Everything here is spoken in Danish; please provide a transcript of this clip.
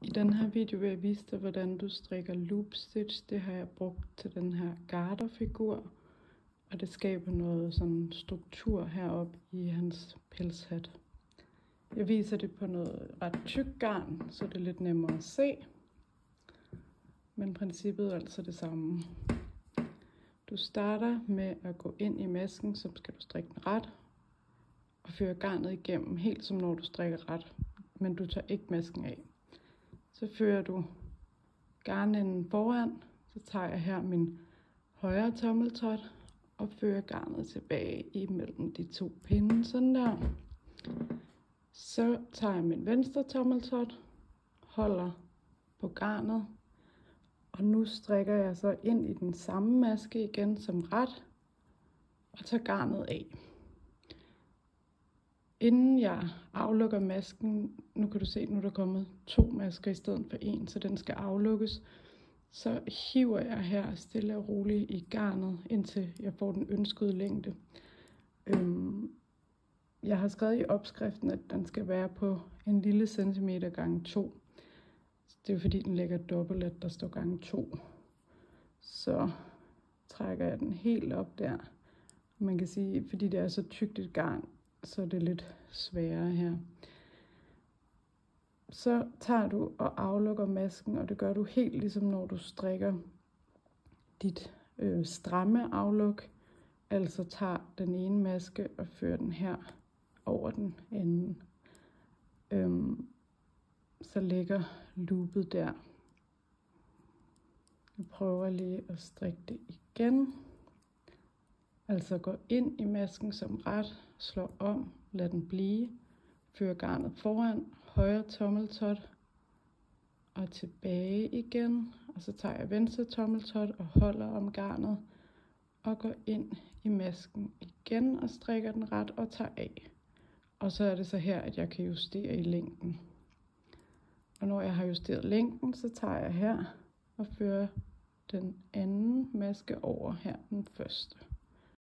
I den her video vil jeg vise dig, hvordan du strikker loop stitch. Det har jeg brugt til den her garterfigur, og det skaber noget sådan struktur heroppe i hans pelshat. Jeg viser det på noget ret tyk garn, så det er lidt nemmere at se. Men princippet er altså det samme. Du starter med at gå ind i masken, så skal du strikke den ret, og føre garnet igennem, helt som når du strikker ret, men du tager ikke masken af. Så fører du garnenden foran, så tager jeg her min højre tommeltot og fører garnet tilbage imellem de to pinde, sådan der. Så tager jeg min venstre tommeltot, holder på garnet, og nu strikker jeg så ind i den samme maske igen som ret, og tager garnet af. Inden jeg aflukker masken, nu kan du se, nu er der kommet 2 masker i stedet for 1, så den skal aflukkes. Så hiver jeg her stille og roligt i garnet, indtil jeg får den ønskede længde. Jeg har skrevet i opskriften, at den skal være på en lille centimeter gange 2. Det er fordi, den ligger dobbelt, at der står gange 2. Så trækker jeg den helt op der. Man kan sige, fordi det er så tykt et garn, så er det lidt sværere her. Så tager du og aflukker masken, og det gør du helt ligesom når du strikker dit stramme afluk. Altså tager den ene maske og fører den her over den anden. Så ligger loopet der. Jeg prøver lige at strikke det igen. Altså gå ind i masken som ret, slå om, lad den blive, føre garnet foran, højre tommeltot og tilbage igen. Og så tager jeg venstre tommeltot og holder om garnet og går ind i masken igen og strikker den ret og tager af. Og så er det så her, at jeg kan justere i længden. Og når jeg har justeret længden, så tager jeg her og fører den anden maske over her, den første.